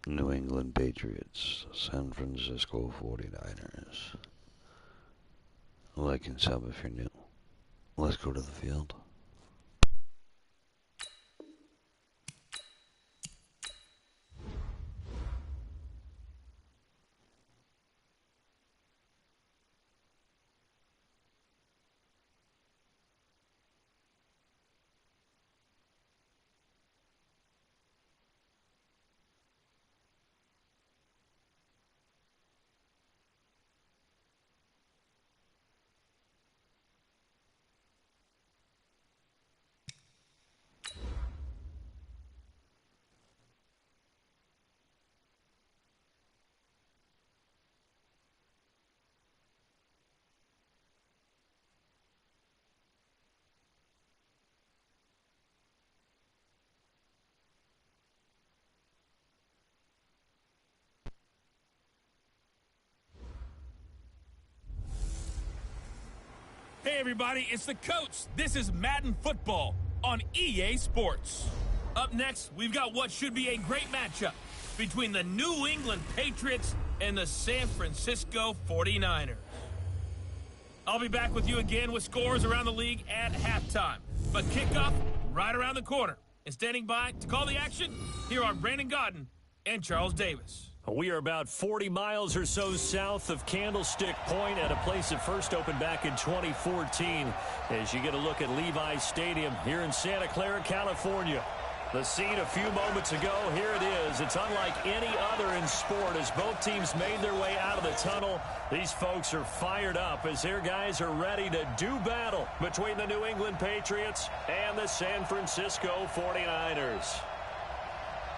New England Patriots, San Francisco 49ers. Like and sub if you're new. Let's go to the field. Hey everybody, it's the coach. This is Madden Football on EA Sports. Up next, we've got what should be a great matchup between the New England Patriots and the San Francisco 49ers. I'll be back with you again with scores around the league at halftime. But kickoff right around the corner. And standing by to call the action, here are Brandon Godden and Charles Davis. We are about 40 miles or so south of Candlestick Point at a place that first opened back in 2014 as you get a look at Levi Stadium here in Santa Clara, California. The scene a few moments ago, here it is. It's unlike any other in sport as both teams made their way out of the tunnel. These folks are fired up as their guys are ready to do battle between the New England Patriots and the San Francisco 49ers.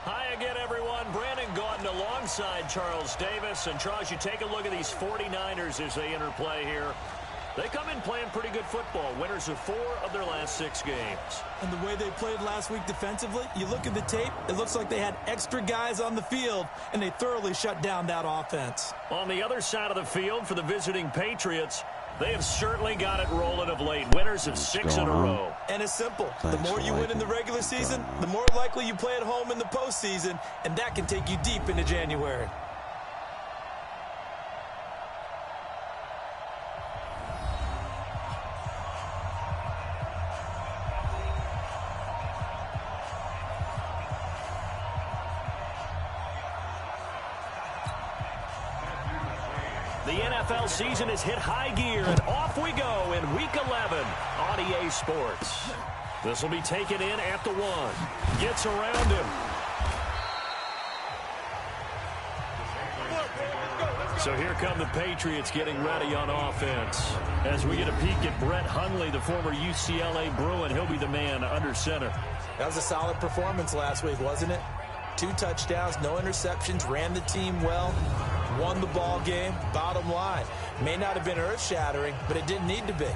Hi again, everyone. Brandon Gaudin alongside Charles Davis. And, Charles, you take a look at these 49ers as they interplay here. They come in playing pretty good football. Winners of 4 of their last 6 games. And the way they played last week defensively, you look at the tape, it looks like they had extra guys on the field, and they thoroughly shut down that offense. On the other side of the field for the visiting Patriots, they have certainly got it rolling of late. Winners of 6 in a row. And it's simple. The more you win in the regular season, the more likely you play at home in the postseason, and that can take you deep into January. The NFL season has hit high gear, and off we go in Week 11 on EA Sports. This will be taken in at the 1. Gets around him. So here come the Patriots getting ready on offense. As we get a peek at Brett Hundley, the former UCLA Bruin, he'll be the man under center. That was a solid performance last week, wasn't it? 2 touchdowns, no interceptions, ran the team well, won the ball game. Bottom line, may not have been earth-shattering, but it didn't need to be.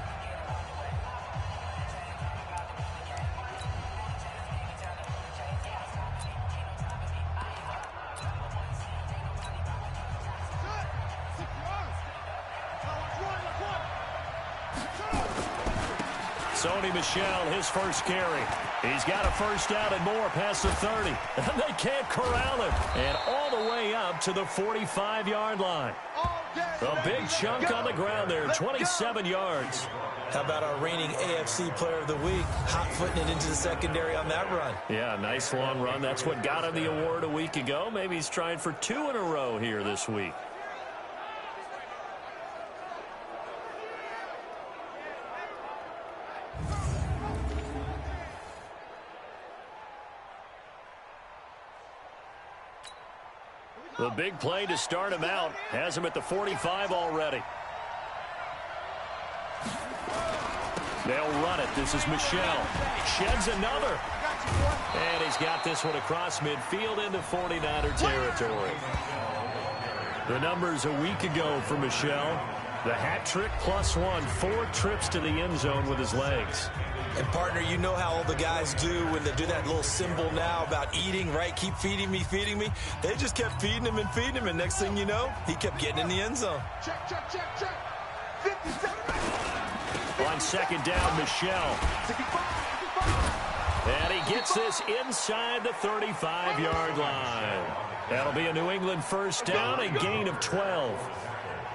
Sony Michel, his first carry. He's got a first down and more past the 30. And they can't corral him. And all the way up to the 45-yard line. A big chunk on the ground there, 27 yards. How about our reigning AFC Player of the Week, hot-footing it into the secondary on that run? Yeah, nice long run. That's what got him the award a week ago. Maybe he's trying for 2 in a row here this week. The big play to start him out has him at the 45 already. They'll run it. This is Michel. Sheds another. And he's got this one across midfield into 49er territory. The numbers a week ago for Michel. The hat trick +1. 4 trips to the end zone with his legs. And, partner, you know how all the guys do when they do that little symbol now about eating, right? Keep feeding me, feeding me. They just kept feeding him, and next thing you know, he kept getting in the end zone. Check. 57. On second down, Michel. And he gets this inside the 35-yard line. That'll be a New England first down, a gain of 12.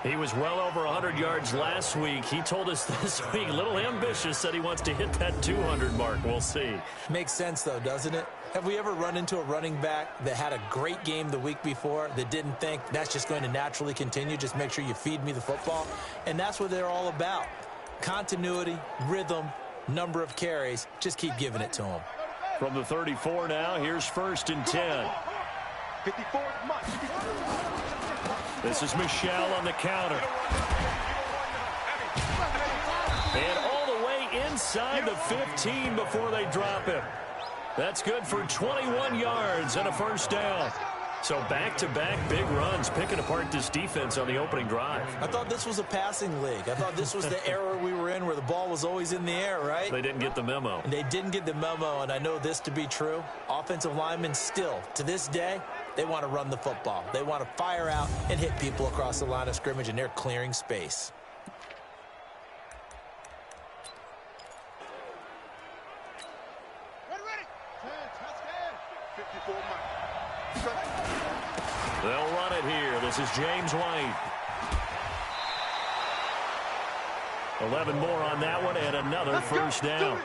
He was well over 100 yards last week. He told us this week, a little ambitious, said he wants to hit that 200 mark. We'll see. Makes sense, though, doesn't it? Have we ever run into a running back that had a great game the week before that didn't think that's just going to naturally continue? Just make sure you feed me the football. And that's what they're all about. Continuity, rhythm, number of carries. Just keep giving it to them. From the 34 now, here's 1st and 10. 54 much. This is Michelle on the counter. And all the way inside the 15 before they drop him. That's good for 21 yards and a first down. So back-to-back big runs, picking apart this defense on the opening drive. I thought this was a passing league. I thought this was the era we were in where the ball was always in the air, right? They didn't get the memo. And they didn't get the memo, and I know this to be true. Offensive linemen still, to this day, they want to run the football. They want to fire out and hit people across the line of scrimmage, and they're clearing space. They'll run it here. This is James White. 11 more on that one and another first down.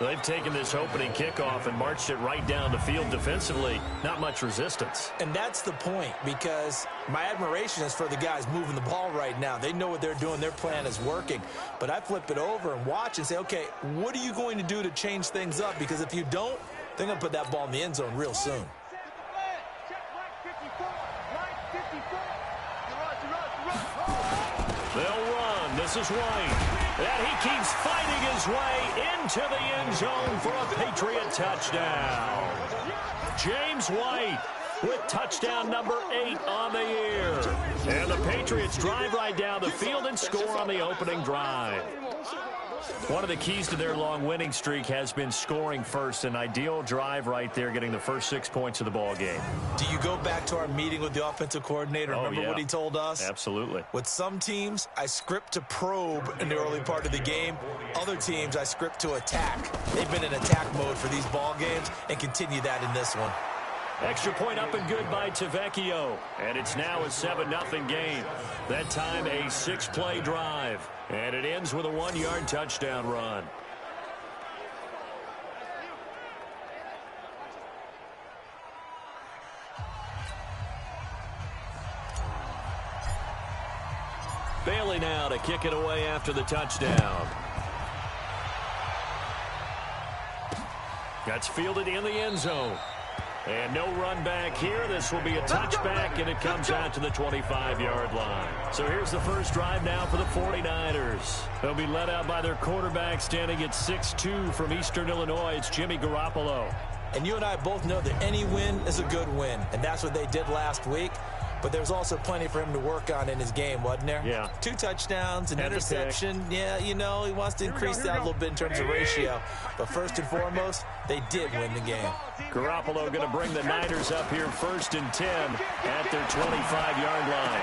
They've taken this opening kickoff and marched it right down the field defensively. Not much resistance. And that's the point, because my admiration is for the guys moving the ball right now. They know what they're doing. Their plan is working. But I flip it over and watch and say, okay, what are you going to do to change things up? Because if you don't, they're going to put that ball in the end zone real soon. They'll run. This is White. And he keeps fighting his way into the end zone for a Patriot touchdown. James White with touchdown number 8 on the year. And the Patriots drive right down the field and score on the opening drive. One of the keys to their long winning streak has been scoring first. An ideal drive right there, getting the first 6 points of the ball game. Do you go back to our meeting with the offensive coordinator? Remember what he told us? Absolutely. With some teams, I script to probe in the early part of the game. Other teams, I script to attack. They've been in attack mode for these ball games and continue that in this one. Extra point up and good by Tavecchio. And it's now a 7-0 game. That time a 6-play drive. And it ends with a 1-yard touchdown run. Bailey now to kick it away after the touchdown. That's fielded in the end zone. And no run back here. This will be a touchback, and it comes out to the 25-yard line. So here's the first drive now for the 49ers. They'll be led out by their quarterback standing at 6'2" from Eastern Illinois. It's Jimmy Garoppolo. And you and I both know that any win is a good win, and that's what they did last week. But there's also plenty for him to work on in his game, wasn't there? Yeah. 2 touchdowns, an interception. Yeah, you know, he wants to increase that a little bit in terms of ratio. But first and foremost, they did win the game. Garoppolo going to bring the Niners up here 1st and 10 at their 25-yard line.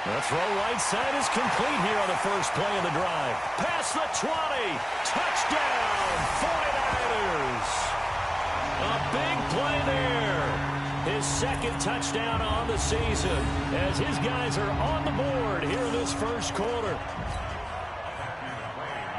The throw right side is complete here on the first play of the drive. Past the 20. Touchdown, 49ers. A big play there. His second touchdown on the season as his guys are on the board here in this first quarter.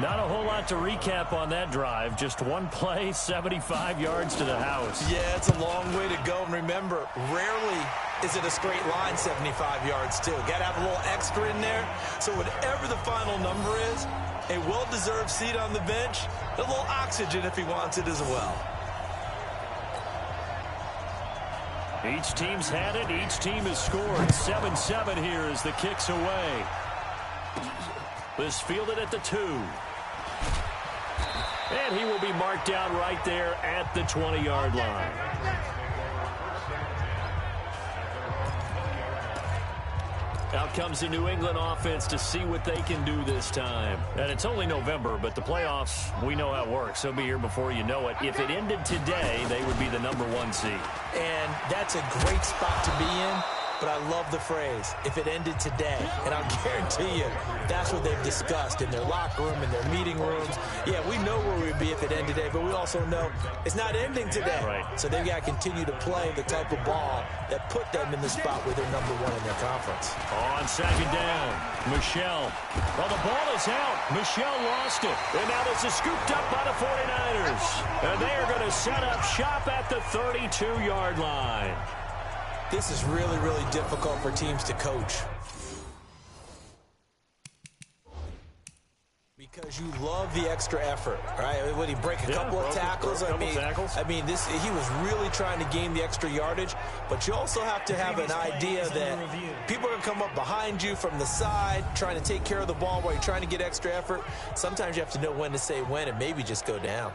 Not a whole lot to recap on that drive. Just one play, 75 yards to the house. Yeah, it's a long way to go. And remember, rarely is it a straight line 75 yards, too. Got to have a little extra in there. So whatever the final number is, a well-deserved seat on the bench, a little oxygen if he wants it as well. Each team's had it. Each team has scored. 7-7 here as the kick's away. This fielded at the 2. And he will be marked down right there at the 20-yard line. Out comes the New England offense to see what they can do this time. And it's only November, but the playoffs, we know how it works. They'll be here before you know it. If it ended today, they would be the #1 seed. And that's a great spot to be in but I love the phrase, if it ended today. And I'll guarantee you, that's what they've discussed in their locker room, in their meeting rooms. Yeah, we know where we'd be if it ended today, but we also know it's not ending today. Right. So they've got to continue to play the type of ball that put them in the spot where they're number one in their conference. On second down, Michel. Well, the ball is out. Michel lost it. And now this is scooped up by the 49ers. And they are going to set up shop at the 32-yard line. This is really, really difficult for teams to coach. Because you love the extra effort, right? Would he break a couple of tackles? I mean, he was really trying to gain the extra yardage, but you also have to have an idea that people are going to come up behind you from the side, trying to take care of the ball while you're trying to get extra effort. Sometimes you have to know when to say when and maybe just go down.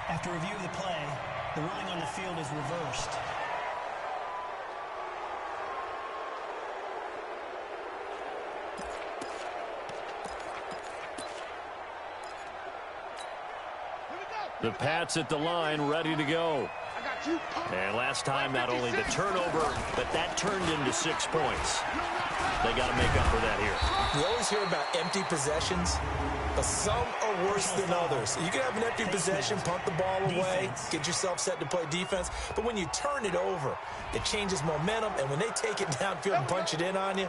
After review of the play, the ruling on the field is reversed. The Pats at the line, ready to go. And last time, not only the turnover, but that turned into 6 points. They got to make up for that here. You always hear about empty possessions, but some are worse than others. You can have an empty possession, punt the ball away, get yourself set to play defense, but when you turn it over, it changes momentum, and when they take it downfield and punch it in on you,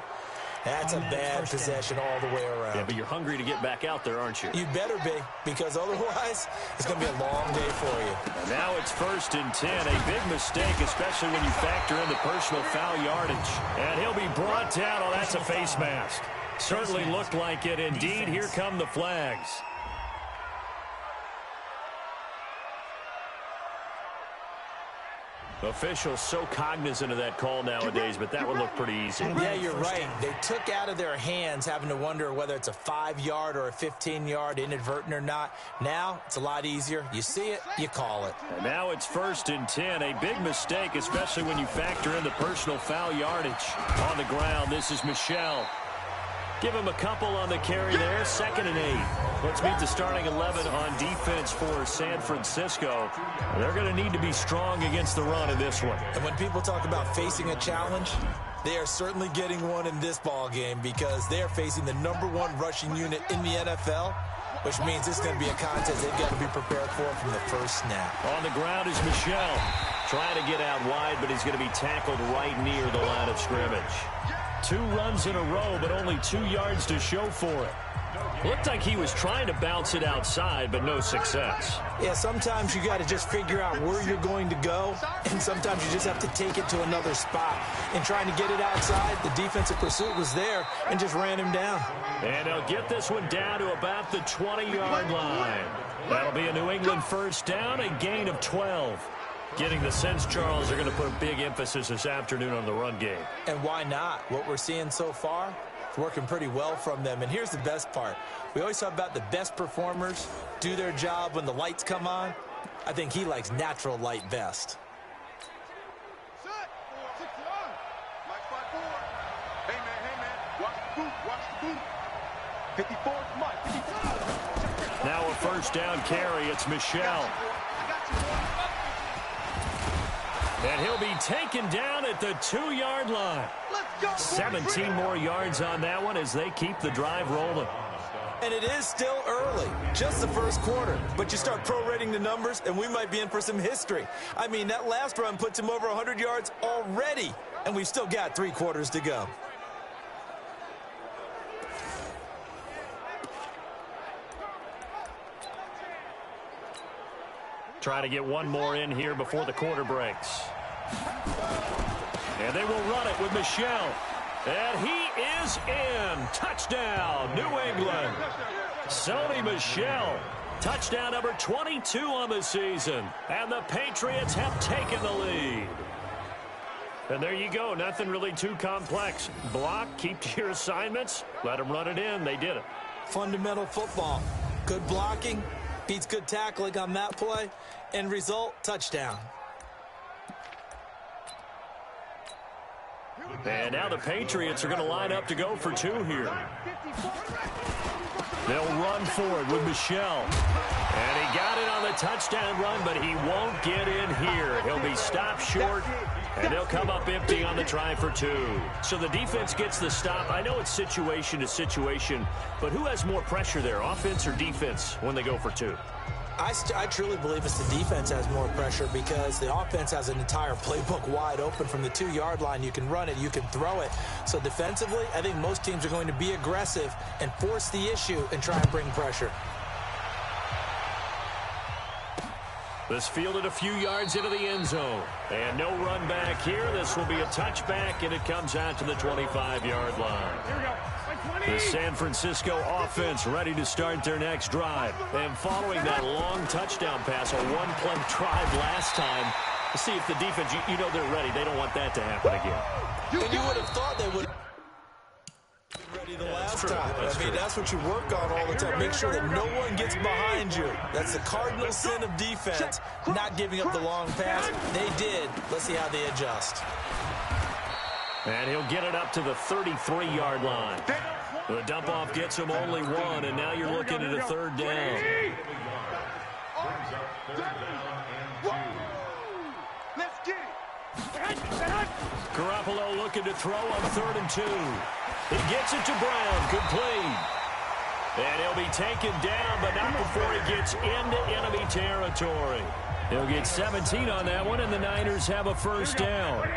that's a bad possession all the way around. Yeah, but you're hungry to get back out there, aren't you? You better be, because otherwise, it's going to be a long day for you. And now it's 1st and 10. A big mistake, especially when you factor in the personal foul yardage. And he'll be brought down. Oh, that's a face mask. Certainly looked like it. Indeed, here come the flags. Officials so cognizant of that call nowadays, but that would look pretty easy. Yeah, you're right. They took out of their hands having to wonder whether it's a 5-yard or a 15-yard, inadvertent or not. Now, it's a lot easier. You see it, you call it. And now it's 1st and 10. A big mistake, especially when you factor in the personal foul yardage. On the ground, this is Michel. Give him a couple on the carry there. 2nd and 8. Let's meet the starting 11 on defense for San Francisco. They're going to need to be strong against the run in this one. And when people talk about facing a challenge, they are certainly getting one in this ball game because they are facing the #1 rushing unit in the NFL, which means it's going to be a contest they've got to be prepared for from the first snap. On the ground is Michel. Trying to get out wide, but he's going to be tackled right near the line of scrimmage. 2 runs in a row, but only 2 yards to show for it. Looked like he was trying to bounce it outside, but no success. Yeah, sometimes you got to just figure out where you're going to go, and sometimes you just have to take it to another spot. And trying to get it outside, the defensive pursuit was there and just ran him down. And they'll get this one down to about the 20-yard line. That'll be a New England 1st down, a gain of 12. Getting the sense, Charles, they're going to put a big emphasis this afternoon on the run game. And why not? What we're seeing so far, it's working pretty well from them. And here's the best part. We always talk about the best performers do their job when the lights come on. I think he likes natural light best. Hey, man. Watch the boot. 54 Mike. Now a 1st down carry. It's Michel. And he'll be taken down at the 2-yard line. 17 more yards on that one as they keep the drive rolling. And it is still early, just the first quarter. But you start prorating the numbers, and we might be in for some history. I mean, that last run puts him over 100 yards already, and we've still got 3 quarters to go. Trying to get one more in here before the quarter breaks. And they will run it with Michel. And he is in. Touchdown, New England. Sony Michel. Touchdown number 22 on the season. And the Patriots have taken the lead. And there you go. Nothing really too complex. Block, keep to your assignments. Let them run it in. They did it. Fundamental football. Good blocking beats good tackling on that play. End result, touchdown. And now the Patriots are going to line up to go for two here. They'll run for it with Michelle. And he got it on the touchdown run, but he won't get in here. He'll be stopped short, and they'll come up empty on the try for two. So the defense gets the stop. I know it's situation to situation, but who has more pressure there, offense or defense, when they go for two? I truly believe it's the defense has more pressure because the offense has an entire playbook wide open from the 2-yard line. You can run it, you can throw it. So defensively, I think most teams are going to be aggressive and force the issue and try and bring pressure. This fielded a few yards into the end zone. And no run back here. This will be a touchback, and it comes out to the 25-yard line. Here we go. The San Francisco offense ready to start their next drive. And following that long touchdown pass, a one-play drive last time, to see if the defense, you know they're ready. They don't want that to happen again. And you would have thought they would have been ready the last time. That's what you work on all the time. Make sure that no one gets behind you. That's the cardinal sin of defense, not giving up the long pass. They did. Let's see how they adjust. And he'll get it up to the 33-yard line. The dump-off gets him only one, and now you're looking at a third down. Let's get it. Garoppolo looking to throw on 3rd and 2. He gets it to Brown. Complete. And he'll be taken down, but not before he gets into enemy territory. He'll get 17 on that one, and the Niners have a first down.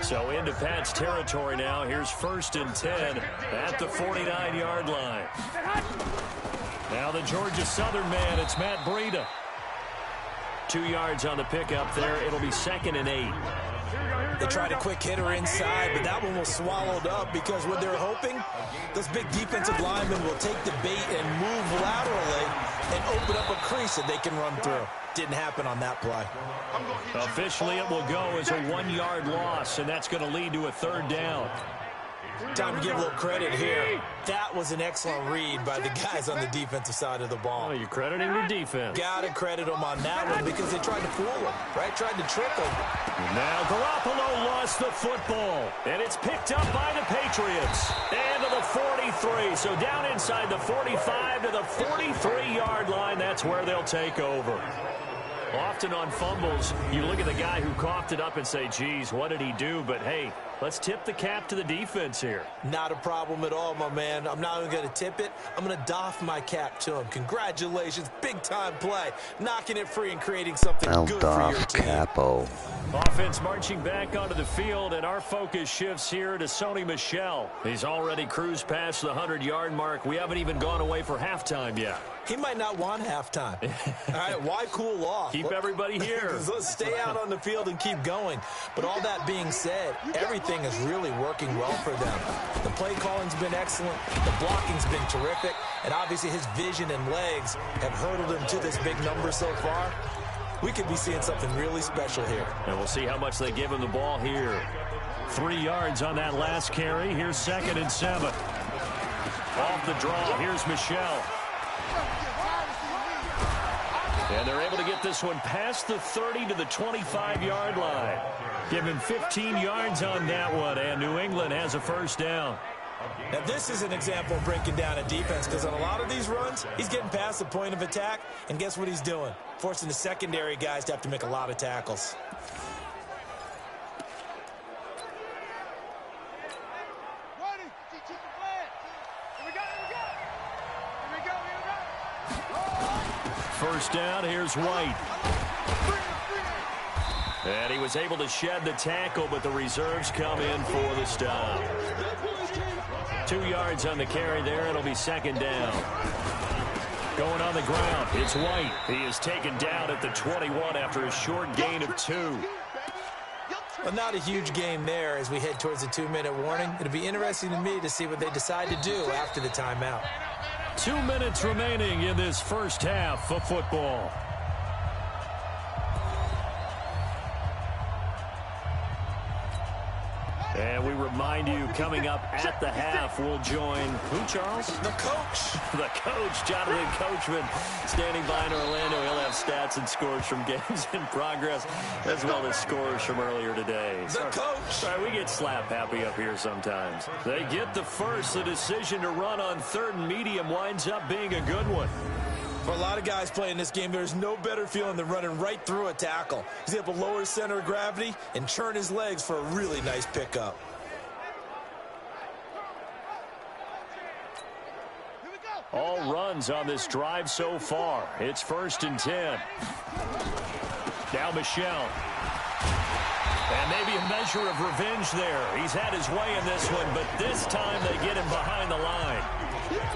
So into Pat's territory now. Here's 1st and 10 at the 49-yard line. Now the Georgia Southern man, it's Matt Breida. 2 yards on the pickup there. It'll be 2nd and 8. They tried a quick hitter inside, but that one was swallowed up because what they're hoping, those big defensive linemen will take the bait and move laterally and open up a crease that they can run through. Didn't happen on that play. Officially, it will go as a 1-yard loss, and that's going to lead to a 3rd down. Time to give a little credit here. That was an excellent read by the guys on the defensive side of the ball. Oh, you're crediting the defense. Got to credit them on that one because they tried to fool them, right? Tried to trick them. Now Garoppolo lost the football, and it's picked up by the Patriots. And to the 43, so down inside the 45 to the 43-yard line. That's where they'll take over. Often on fumbles, you look at the guy who coughed it up and say, geez, what did he do? But, hey, let's tip the cap to the defense here. Not a problem at all, my man. I'm not even going to tip it. I'm going to doff my cap to him. Congratulations. Big-time play. Knocking it free and creating something good for your team. Capo. Offense marching back onto the field, and our focus shifts here to Sony Michel. He's already cruised past the 100-yard mark. We haven't even gone away for halftime yet. He might not want halftime. All right, why cool off? Keep everybody here. Let's stay out on the field and keep going. But all that being said, everything is really working well for them. The play calling's been excellent. The blocking's been terrific. And obviously his vision and legs have hurdled him to this big number so far. We could be seeing something really special here. And we'll see how much they give him the ball here. 3 yards on that last carry. Here's 2nd and 7. Off the draw, here's Michel. And they're able to get this one past the 30 to the 25-yard line. Give him 15 yards on that one, and New England has a first down. Now, this is an example of breaking down a defense because on a lot of these runs, he's getting past the point of attack, and guess what he's doing? Forcing the secondary guys to have to make a lot of tackles. First down, here's White. And he was able to shed the tackle, but the reserves come in for the stop. 2 yards on the carry there. It'll be 2nd down. Going on the ground, it's White. He is taken down at the 21 after a short gain of 2. Well, not a huge game there as we head towards the 2-minute warning. It'll be interesting to me to see what they decide to do after the timeout. 2 minutes remaining in this first half of football. And we remind you, coming up at the half, we'll join who, Charles? The coach. The coach, Jonathan Coachman, standing by in Orlando. He'll have stats and scores from games in progress, as well as scores from earlier today. The coach. Sorry, we get slap happy up here sometimes. They get the first. The decision to run on 3rd and medium winds up being a good one. For a lot of guys playing this game, there's no better feeling than running right through a tackle. He's able to lower his center of gravity and churn his legs for a really nice pickup. All runs on this drive so far. It's 1st and 10. Now Michel. And maybe a measure of revenge there. He's had his way in this one, but this time they get him behind the line.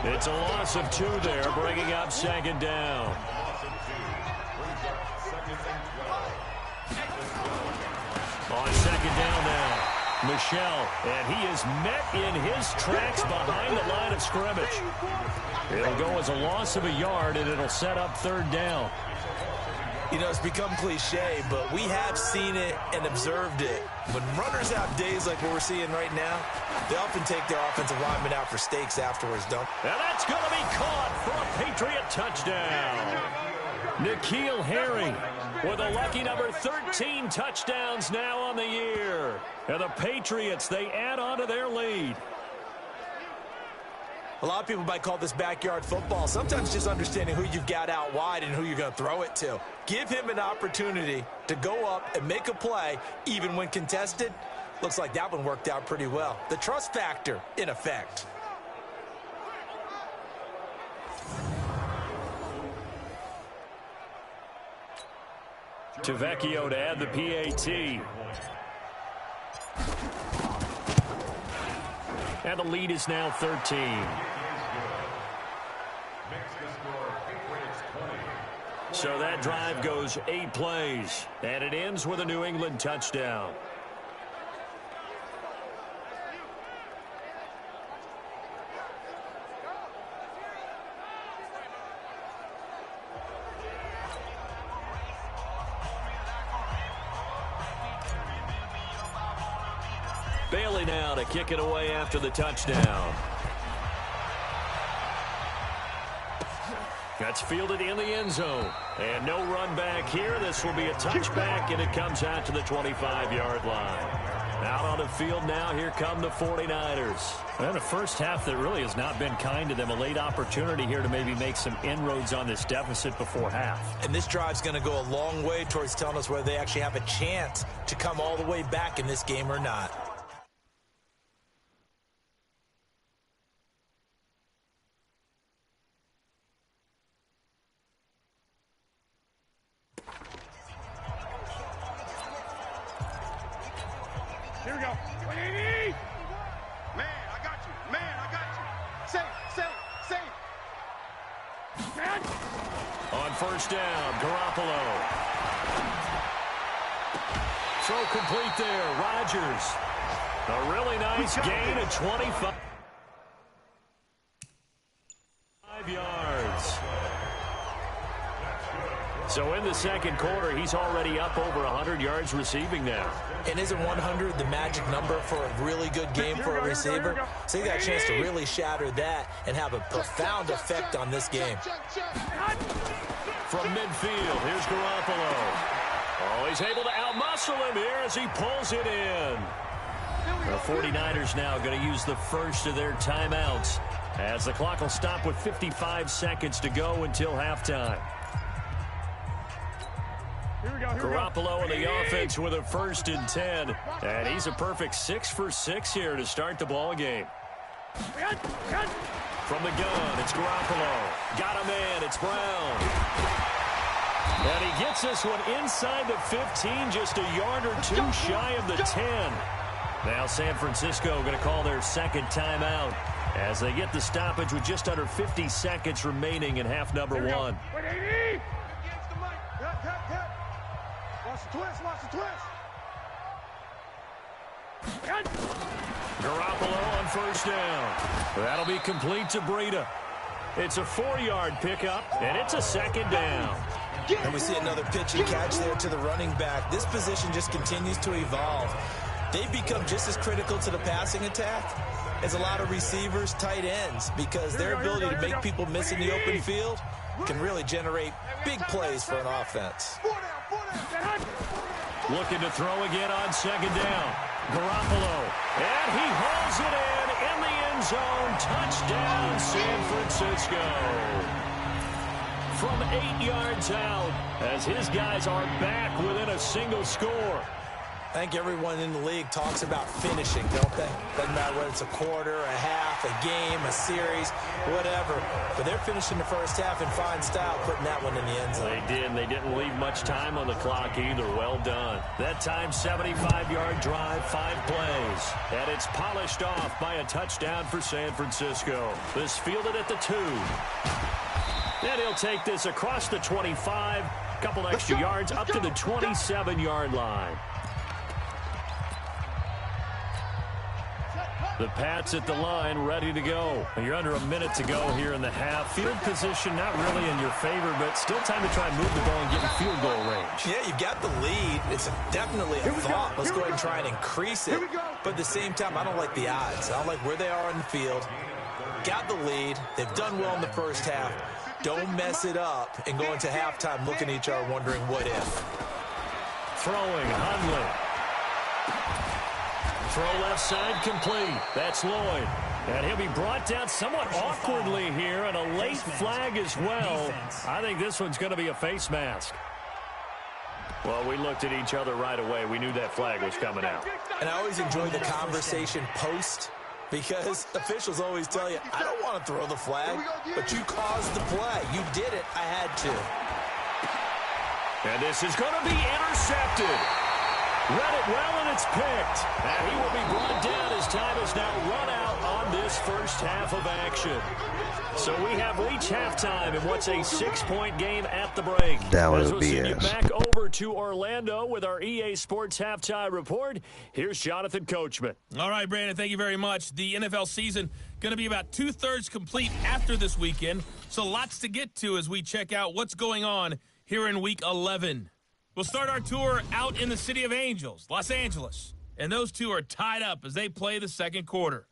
It's a loss of 2 there, bringing up 2nd down. On 2nd down now, Michel, and he is met in his tracks behind the line of scrimmage. It'll go as a loss of a yard, and it'll set up 3rd down. You know, it's become cliche, but we have seen it and observed it. When runners have days like what we're seeing right now, they often take their offensive linemen out for steaks afterwards, don't they? And that's going to be caught for a Patriot touchdown. N'Keal Harry with a lucky number 13 touchdowns now on the year. And the Patriots, they add on to their lead. A lot of people might call this backyard football. Sometimes just understanding who you've got out wide and who you're going to throw it to. Give him an opportunity to go up and make a play, even when contested. Looks like that one worked out pretty well. The trust factor, in effect. Tavecchio to add the PAT. And the lead is now 13. So that drive goes 8 plays, and it ends with a New England touchdown. Bailey now to kick it away after the touchdown. That's fielded in the end zone. And no run back here. This will be a touchback, and it comes out to the 25-yard line. Out on the field now, here come the 49ers. And a first half that really has not been kind to them. A late opportunity here to maybe make some inroads on this deficit before half. And this drive's going to go a long way towards telling us whether they actually have a chance to come all the way back in this game or not. Here we go. 180. Man, I got you. Man, I got you. Safe. Man. On first down, Garoppolo. Throw complete there, Rodgers. A really nice gain of 25 yards. So in the second quarter, he's already up over 100 yards receiving now. And isn't 100 the magic number for a really good game for a receiver? So you got a chance to really shatter that and have a profound effect on this game. From midfield, here's Garoppolo. Oh, he's able to outmuscle him here as he pulls it in. The 49ers now going to use the first of their timeouts as the clock will stop with 55 seconds to go until halftime. Garoppolo in the offense with a 1st and 10. And he's a perfect 6 for 6 here to start the ball game. From the gun, it's Garoppolo. Got a man, it's Brown. And he gets this one inside the 15, just a yard or two shy of the 10. Now San Francisco going to call their second timeout as they get the stoppage with just under 50 seconds remaining in half number 1. 180. Watch the twist. Garoppolo on first down. That'll be complete to Breida. It's a 4-yard pickup, and it's a 2nd down. And we see another pitch and catch there to the running back. This position just continues to evolve. They become just as critical to the passing attack as a lot of receivers, tight ends, because their ability to make people miss in the open field can really generate big plays for an offense. Looking to throw again on second down. Garoppolo, and he hauls it in the end zone. Touchdown, San Francisco. From 8 yards out, as his guys are back within a single score. I think everyone in the league talks about finishing, don't they? Doesn't matter whether it's a quarter, a half, a game, a series, whatever. But they're finishing the first half in fine style, putting that one in the end zone. They did, and they didn't leave much time on the clock either. Well done. That time, 75-yard drive, 5 plays. And it's polished off by a touchdown for San Francisco. This fielded at the 2. And he'll take this across the 25, couple extra yards up to the 27-yard line. The Pats at the line, ready to go. You're under a minute to go here in the half. Field position not really in your favor, but still time to try and move the ball and get in field goal range. Yeah, you've got the lead. It's definitely a thought. Let's go ahead and try and increase it. But at the same time, I don't like the odds. I don't like where they are in the field. Got the lead. They've done well in the first half. Don't mess it up and go into halftime looking at each other wondering what if. Throwing, Hundley. Throw left side complete. That's Lloyd. And he'll be brought down somewhat awkwardly here, and a late flag as well. I think this one's going to be a face mask. Well, we looked at each other right away. We knew that flag was coming out. And I always enjoy the conversation post, because officials always tell you, I don't want to throw the flag, but you caused the play. You did it. I had to. And this is going to be intercepted. Read it well, and it's picked. And he will be brought down as time is now run out on this first half of action. So we have reached halftime in what's a 6-point game at the break. That was As we'll send you BS. back over to Orlando with our EA Sports Halftime Report. Here's Jonathan Coachman. All right, Brandon, thank you very much. The NFL season going to be about 2/3 complete after this weekend, so lots to get to as we check out what's going on here in Week 11. We'll start our tour out in the City of Angels, Los Angeles, and those two are tied up as they play the second quarter.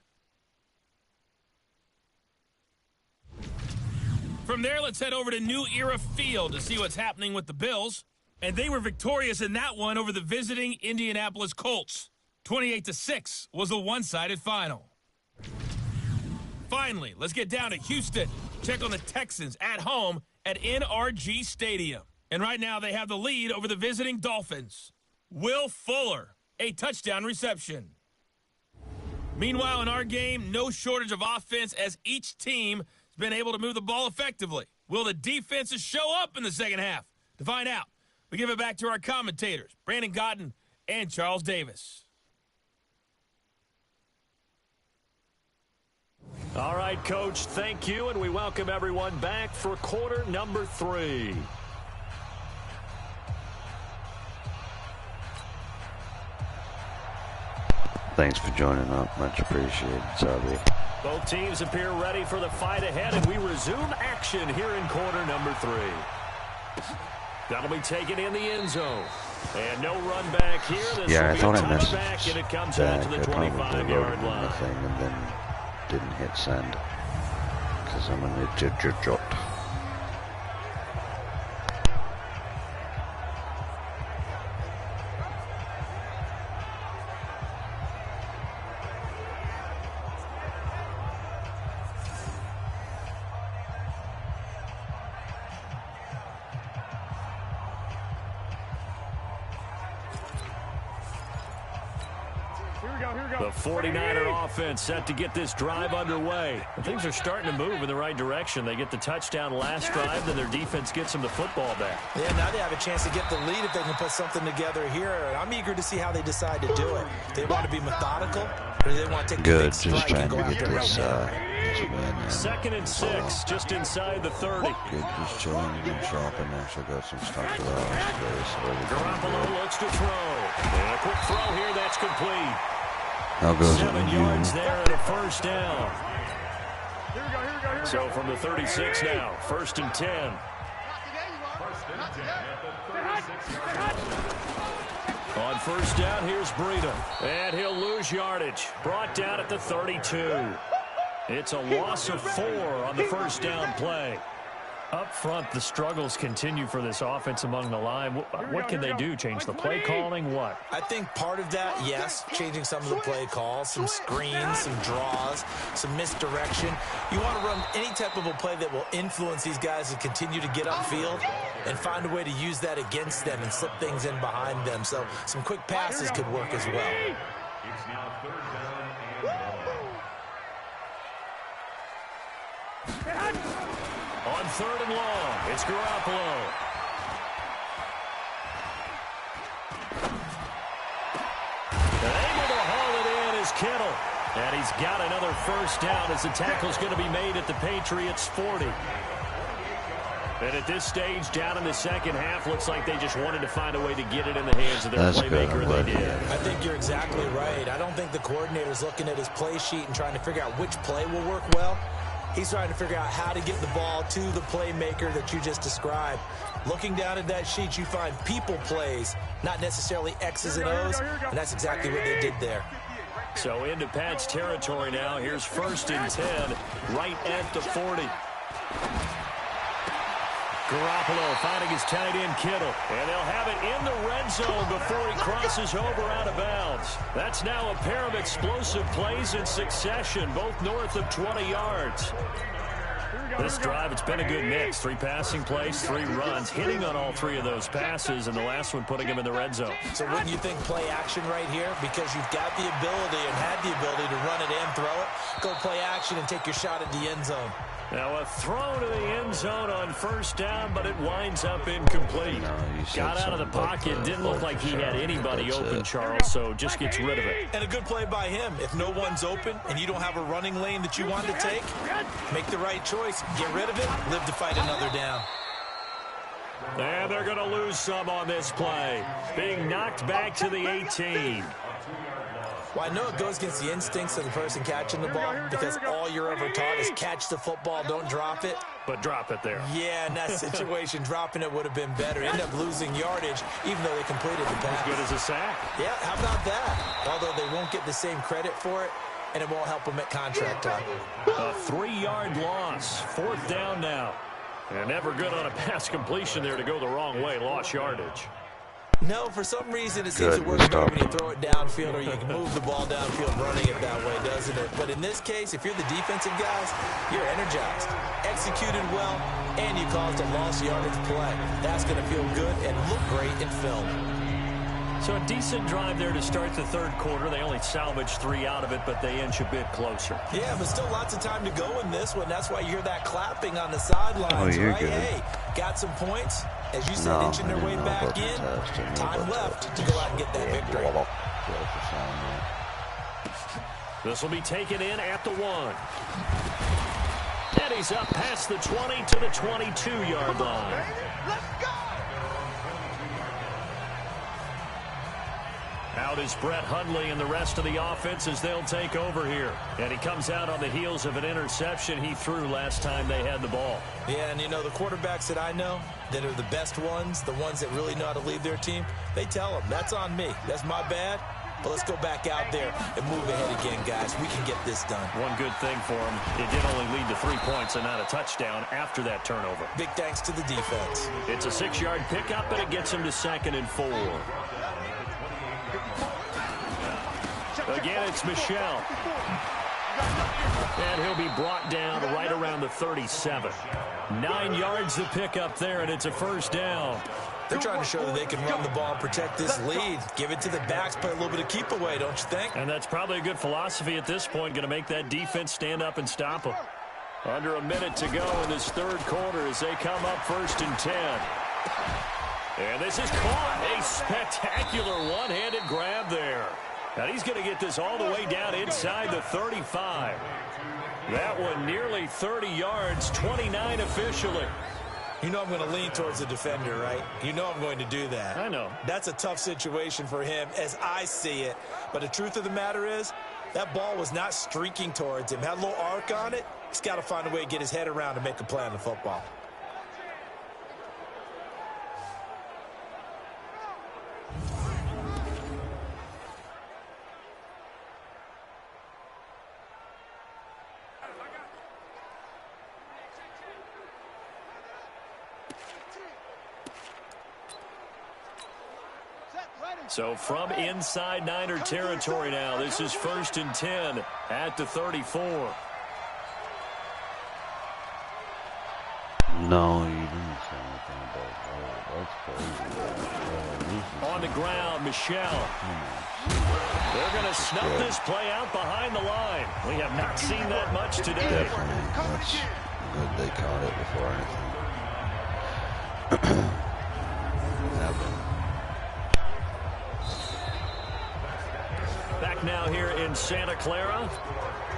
From there, let's head over to New Era Field to see what's happening with the Bills. And they were victorious in that one over the visiting Indianapolis Colts. 28-6 was the one-sided final. Finally, let's get down to Houston. Check on the Texans at home at NRG Stadium. And right now they have the lead over the visiting Dolphins. Will Fuller, a touchdown reception. Meanwhile, in our game, no shortage of offense as each team has been able to move the ball effectively. Will the defenses show up in the second half? To find out, we give it back to our commentators, Brandon Godden and Charles Davis. All right, Coach, thank you, and we welcome everyone back for quarter number 3. Thanks for joining up. Much appreciated, Sabi. Both teams appear ready for the fight ahead, and we resume action here in quarter number 3. That'll be taken in the end zone. And no run back here. This Yeah, will I be thought a I missed touchback, and it comes Zach. out to the I probably wrote 25-yard it in the line. thing and then didn't hit send because I'm an idiot. The 49er offense set to get this drive underway. And things are starting to move in the right direction. They get the touchdown last drive, then their defense gets them the football back. Yeah, now they have a chance to get the lead if they can put something together here. I'm eager to see how they decide to do it. They want to be methodical, or do they want to take Good, the big just strike trying and go to after get it this right now? win. 2nd and 6, just inside the 30. Good, just chilling and shopping. Actually got some stuff to Garoppolo looks to throw. And a quick throw here, that's complete. How goes it 7 with yards you? there and a first down. So from the 36 now, 1st and 10. On first down, here's Breida. And he'll lose yardage. Brought down at the 32. It's a loss of 4 on the first down play. Up front, the struggles continue for this offense among the line. What can they do? Change the play calling? What? I think part of that, yes, changing some of the play calls, some screens, some draws, some misdirection. You want to run any type of a play that will influence these guys to continue to get upfield and find a way to use that against them and slip things in behind them. So some quick passes could work as well. It's now 3rd down and long. On 3rd and long, it's Garoppolo. And able to haul it in is Kittle. And he's got another first down as the tackle's going to be made at the Patriots' 40. And at this stage, down in the second half, looks like they just wanted to find a way to get it in the hands of their playmaker. They did. I think you're exactly right. I don't think the coordinator's looking at his play sheet and trying to figure out which play will work well. He's trying to figure out how to get the ball to the playmaker that you just described. Looking down at that sheet, you find people plays, not necessarily X's and O's, and that's exactly what they did there. So into Pat's territory now. Here's 1st and 10, right at the 40. Garoppolo finding his tight end Kittle. And they'll have it in the red zone before he crosses over out of bounds. That's now a pair of explosive plays in succession, both north of 20 yards. This drive, it's been a good mix. 3 passing plays, 3 runs, hitting on all 3 of those passes, and the last one putting him in the red zone. So wouldn't you think play action right here? Because you've got the ability and had the ability to run it and throw it. Go play action and take your shot at the end zone. Now a throw to the end zone on first down, but it winds up incomplete. Got out of the pocket, didn't look like he had anybody open, Charles, so just gets rid of it. And a good play by him. If no one's open and you don't have a running lane that you want to take, make the right choice. Get rid of it, live to fight another down. And they're going to lose some on this play. Being knocked back to the 18. Well, I know it goes against the instincts of the person catching the ball because all you're ever taught is catch the football, don't drop it. But drop it there. Yeah, in that situation, dropping it would have been better. End up losing yardage, even though they completed the pass. As good as a sack. Yeah, how about that? Although they won't get the same credit for it, and it won't help them at contract time. A 3-yard loss. 4th down now. And never good on a pass completion there to go the wrong way. Lost yardage. No, for some reason it seems to work better when you throw it downfield or you can move the ball downfield running it that way, doesn't it? But in this case, if you're the defensive guys, you're energized, executed well, and you caused a lost yardage play. That's going to feel good and look great in film. So a decent drive there to start the 3rd quarter. They only salvaged 3 out of it, but they inch a bit closer. Yeah, but still lots of time to go in this one. That's why you hear that clapping on the sidelines, right? Good. Hey, got some points. As you said, inching their way back in. Time left to go out and get that victory. This will be taken in at the 1. And he's up past the 20 to the 22-yard line. Let's go! Out is Brett Hundley and the rest of the offense as they'll take over here. And he comes out on the heels of an interception he threw last time they had the ball. Yeah, and you know, the quarterbacks that I know that are the best ones, the ones that really know how to lead their team, they tell them, that's on me. That's my bad. But let's go back out there and move ahead again, guys. We can get this done. One good thing for him, it did only lead to 3 points and not a touchdown after that turnover. Big thanks to the defense. It's a 6-yard pickup, and it gets him to 2nd and 4. Again, it's Michel. And he'll be brought down right around the 37. 9 yards to pick up there, and it's a first down. They're trying to show that they can run the ball, protect this lead. Give it to the backs, play a little bit of keep away, don't you think? And that's probably a good philosophy at this point, going to make that defense stand up and stop them. Under a minute to go in this 3rd quarter as they come up 1st and 10. And this is caught. A spectacular one-handed grab there. And he's going to get this all the way down inside the 35. That one nearly 30 yards, 29 officially. You know I'm going to lean towards the defender, right? You know I'm going to do that. I know. That's a tough situation for him as I see it. But the truth of the matter is, that ball was not streaking towards him. Had a little arc on it. He's got to find a way to get his head around and make a play on the football. So from inside Niner territory now, this is 1st and 10 at the 34. No, you didn't say anything about that. That's crazy. On the ground, Michelle. They're going to snuff this play out behind the line. We have not seen that much today. Definitely. That's good they caught it before anything. Back now here in Santa Clara.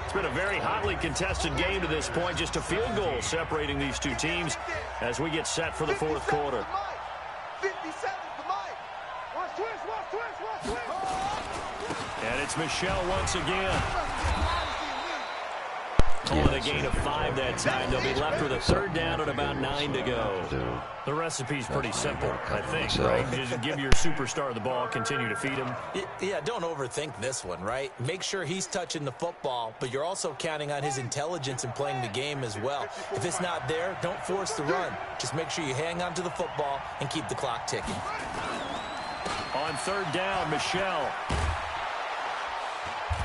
It's been a very hotly contested game to this point. Just a field goal separating these two teams as we get set for the fourth quarter. 57 for Mike. Watch twist, watch twist, watch twist. And it's Michelle once again. Calling a gain of 5 that time. They'll be left with a 3rd down and about 9 to go. The recipe's pretty simple, I think, right? Just give your superstar the ball, continue to feed him. Yeah, don't overthink this one, right? Make sure he's touching the football, but you're also counting on his intelligence in playing the game as well. If it's not there, don't force the run. Just make sure you hang on to the football and keep the clock ticking. On 3rd down, Michelle.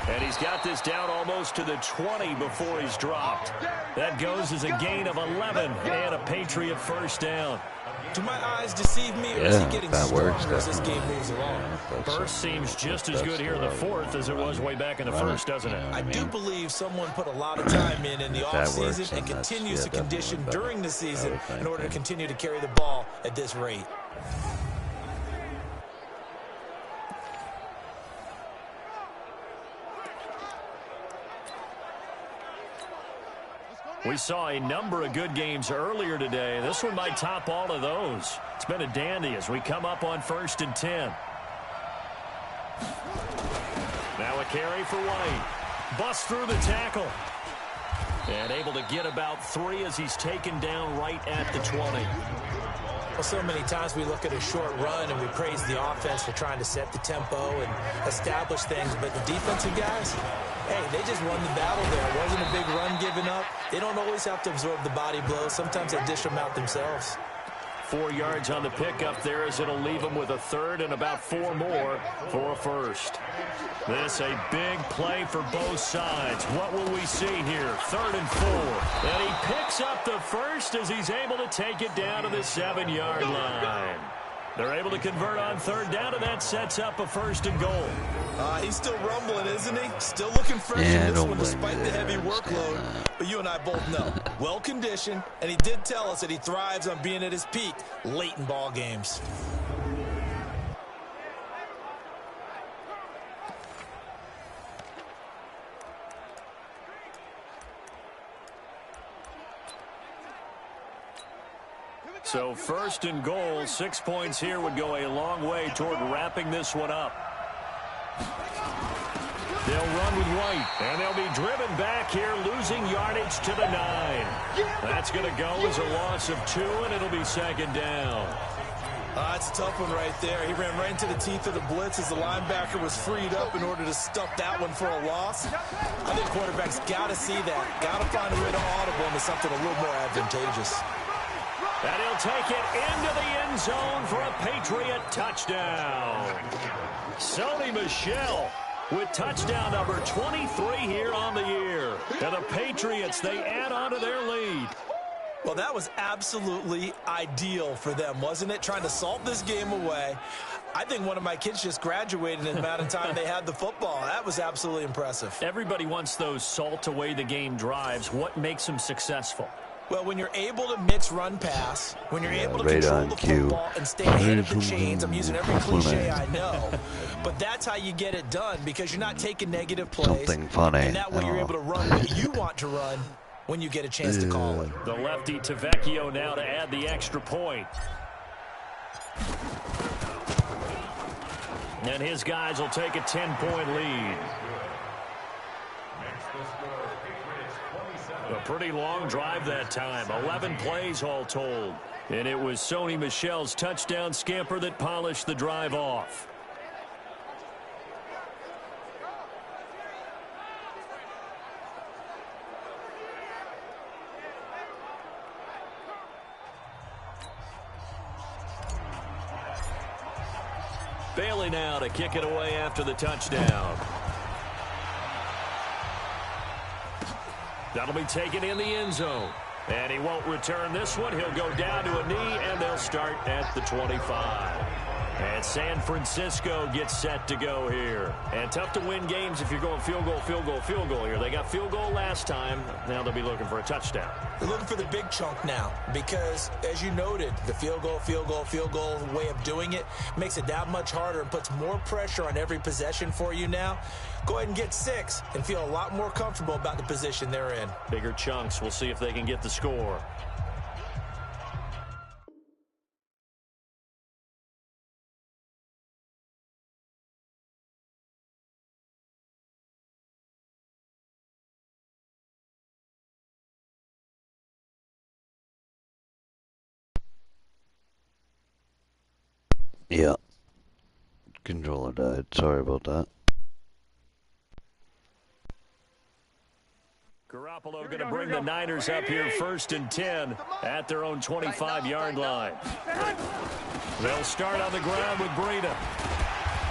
And he's got this down almost to the 20 before he's dropped. That goes as a gain of 11 and a Patriot 1st down. Do my eyes deceive me, or is he getting stronger as this game moves along? First seems just as good here in the 4th as it was way back in the 1st, doesn't it? I do believe someone put a lot of time in the offseason and continues to condition during the season in order to continue to carry the ball at this rate. We saw a number of good games earlier today. This one might top all of those. It's been a dandy as we come up on 1st and 10. Now a carry for White. Busts through the tackle. And able to get about 3 as he's taken down right at the 20. Well, so many times we look at a short run and we praise the offense for trying to set the tempo and establish things, but the defensive guys, hey, they just won the battle there. It wasn't a big run given up. They don't always have to absorb the body blows. Sometimes they dish them out themselves. 4 yards on the pickup there as it'll leave them with a 3rd and about 4 more for a 1st. This a big play for both sides. What will we see here? 3rd and 4. And he picks up the 1st as he's able to take it down to the 7-yard line. They're able to convert on 3rd down, and that sets up a 1st and goal. He's still rumbling, isn't he? Still looking fresh in this one despite the heavy workload. But you and I both know, well-conditioned, and he did tell us that he thrives on being at his peak late in ball games. So 1st and goal, 6 points here would go a long way toward wrapping this one up. They'll run with White, and they'll be driven back here, losing yardage to the 9. That's going to go as a loss of 2, and it'll be 2nd down. It's a tough one right there. He ran right into the teeth of the blitz as the linebacker was freed up in order to stuff that one for a loss. I think quarterbacks got to see that. Got to find a way to audible into something a little more advantageous. And he'll take it into the end zone for a Patriot touchdown. Sony Michel with touchdown number 23 here on the year. And the Patriots, they add on to their lead. Well, that was absolutely ideal for them, wasn't it? Trying to salt this game away. I think one of my kids just graduated in the amount of time they had the football. That was absolutely impressive. Everybody wants those salt away the game drives. What makes them successful? Well, when you're able to mix run-pass, when you're able to control the football and stay ahead of the chains, I'm using every cliche I know, but that's how you get it done because you're not taking negative plays. Something funny. And that way you're able to run what you want to run when you get a chance to call it. The lefty Tavecchio now to add the extra point. And his guys will take a 10-point lead. A pretty long drive that time. 11 plays all told. And it was Sony Michel's touchdown scamper that polished the drive off. Bailey now to kick it away after the touchdown. That'll be taken in the end zone. And he won't return this one. He'll go down to a knee, and they'll start at the 25. And San Francisco gets set to go here. And tough to win games if you're going field goal, field goal, field goal here. They got field goal last time. Now they'll be looking for a touchdown. They're looking for the big chunk now because, as you noted, the field goal, field goal, field goal way of doing it makes it that much harder and puts more pressure on every possession for you now. Go ahead and get 6 and feel a lot more comfortable about the position they're in. Bigger chunks. We'll see if they can get the score. Yeah. Controller died. Sorry about that. Garoppolo going to bring the Niners up here 1st and 10 at their own 25-yard line. They'll start on the ground with Breida.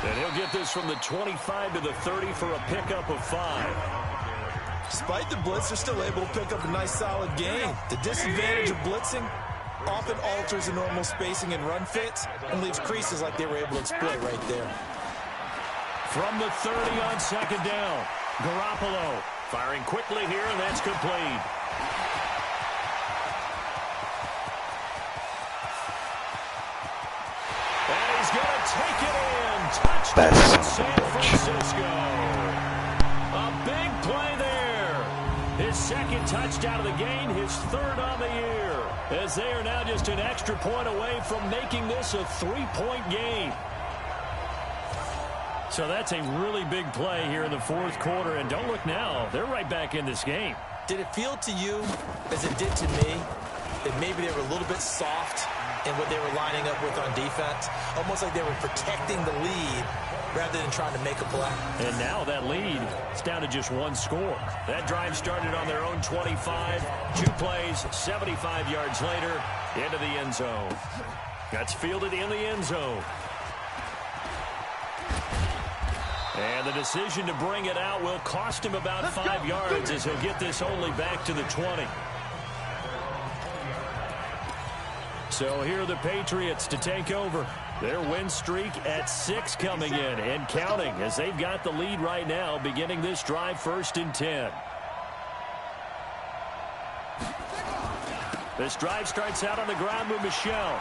And he'll get this from the 25 to the 30 for a pickup of 5. Despite the blitz, they're still able to pick up a nice solid gain. The disadvantage of blitzing often alters the normal spacing and run fits and leaves creases like they were able to exploit right there. From the 30 on 2nd down, Garoppolo firing quickly here, and that's complete. And he's going to take it in. Touchdown, San Francisco. A big play there. His 2nd touchdown of the game, his 3rd on the year, as they are now just an extra point away from making this a 3-point game. So that's a really big play here in the 4th quarter, and don't look now, they're right back in this game. Did it feel to you, as it did to me, that maybe they were a little bit soft in what they were lining up with on defense? Almost like they were protecting the lead rather than trying to make a play. And now that lead is down to just 1 score. That drive started on their own 25. 2 plays, 75 yards later, into the end zone. That's fielded in the end zone. And the decision to bring it out will cost him about 5 yards as he'll get this only back to the 20. So here are the Patriots to take over. Their win streak at 6 coming in and counting as they've got the lead right now beginning this drive 1st and 10. This drive starts out on the ground with Michel.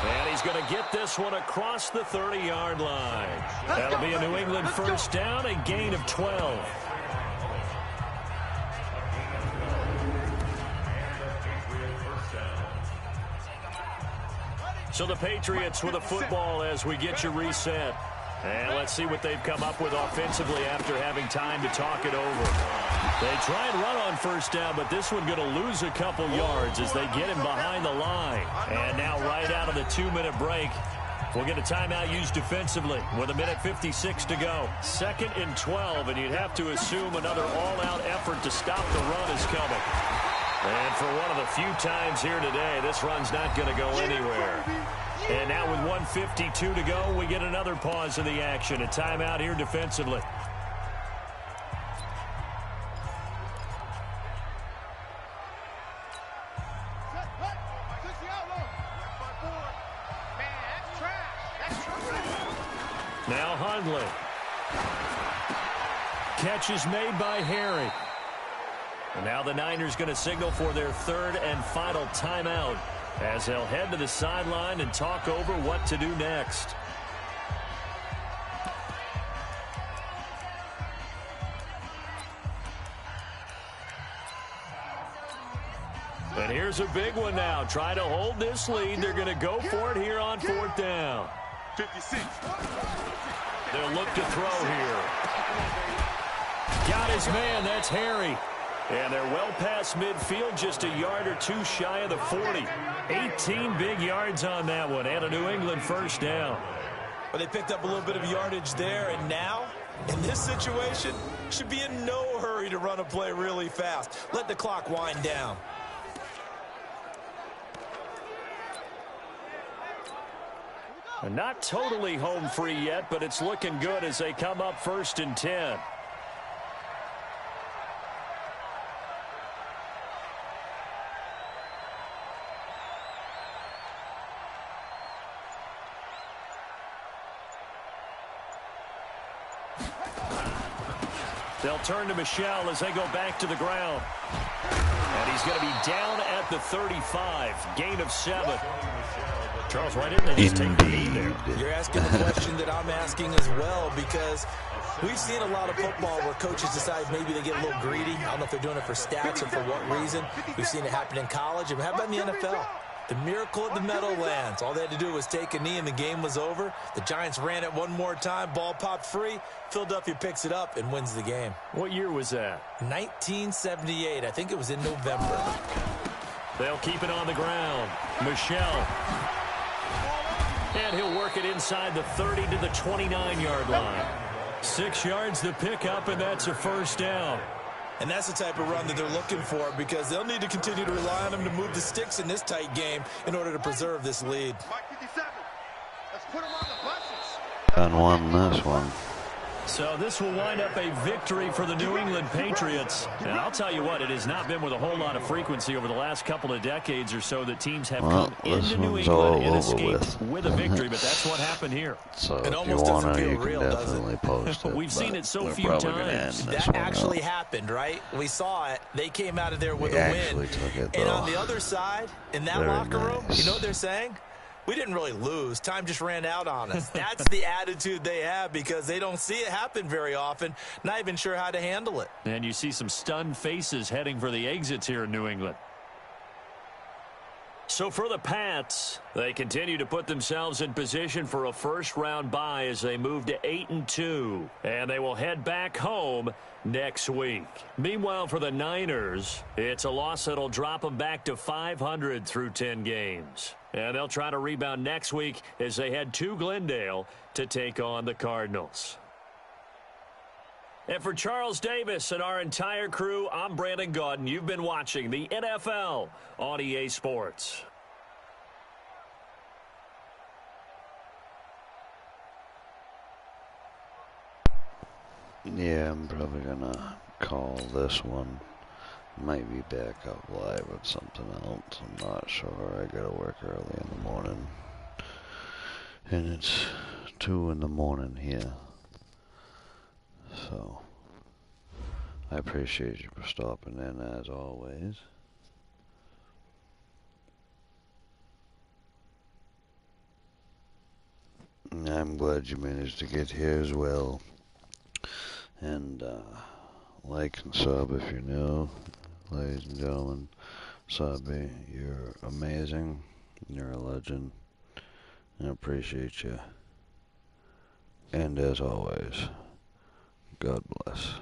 And he's going to get this one across the 30-yard line. That'll be a New England 1st down, a gain of 12. So the Patriots with a football as we get you reset. And let's see what they've come up with offensively after having time to talk it over. They try and run on 1st down, but this one going to lose a couple yards as they get him behind the line. And now right out of the 2-minute break, we'll get a timeout used defensively with 1:56 to go. 2nd and 12, and you'd have to assume another all-out effort to stop the run is coming. And for one of the few times here today, this run's not going to go anywhere. And now with 1:52 to go, we get another pause in the action. A timeout here defensively. Now Hundley. Catch is made by Harry. And now the Niners going to signal for their 3rd and final timeout as they'll head to the sideline and talk over what to do next. And here's a big one now. Try to hold this lead. They're going to go for it here on 4th down. 56. They'll look to throw here. Got his man. That's Harry. And they're well past midfield, just a yard or 2 shy of the 40. 18 big yards on that one, and a New England 1st down. But they picked up a little bit of yardage there, and now, in this situation, should be in no hurry to run a play really fast. Let the clock wind down. Not totally home free yet, but it's looking good as they come up 1st and 10. They'll turn to Michel as they go back to the ground. And he's going to be down at the 35. Gain of 7. Charles, right in there. Just take the lead there. You're asking the question that I'm asking as well, because we've seen a lot of football where coaches decide maybe they get a little greedy. I don't know if they're doing it for stats or for what reason. We've seen it happen in college. And how about in the NFL? The miracle at the Meadowlands. All they had to do was take a knee and the game was over. The Giants ran it one more time. Ball popped free. Philadelphia picks it up and wins the game. What year was that? 1978. I think it was in November. They'll keep it on the ground. Michel. And he'll work it inside the 30 to the 29-yard line. 6 yards the pickup, and that's a first down. And that's the type of run that they're looking for, because they'll need to continue to rely on him to move the sticks in this tight game in order to preserve this lead. Mike 57. Let's put him on the buses. And won this one. So this will wind up a victory for the New England Patriots. And I'll tell you what, it has not been with a whole lot of frequency over the last couple of decades or so that teams have come into New England and escaped with a victory, but that's what happened here. So It if almost you doesn't want to, feel you can real, does it? definitely post it. We've seen but it so we're few probably gonna times. end this That one actually out. happened, right? We saw it. They came out of there with We a actually win. took it, And though. on the other side, in that Very locker room, nice. you know what they're saying? We didn't really lose. Time just ran out on us. That's the attitude they have, because they don't see it happen very often. Not even sure how to handle it. And you see some stunned faces heading for the exits here in New England. So for the Pats, they continue to put themselves in position for a first-round bye as they move to 8-2. And they will head back home next week. Meanwhile, for the Niners, it's a loss that'll drop them back to 500 through 10 games. And they'll try to rebound next week as they head to Glendale to take on the Cardinals. And for Charles Davis and our entire crew, I'm Brandon Gaudin. You've been watching the NFL on EA Sports. Yeah, I'm probably gonna call this one. Might be back up live with something else. I'm not sure. I gotta work early in the morning. And it's 2 in the morning here. So, I appreciate you for stopping in as always. And I'm glad you managed to get here as well. And, like and sub if you're new. Ladies and gentlemen, Sabi, you're amazing. You're a legend. I appreciate you. And as always, God bless.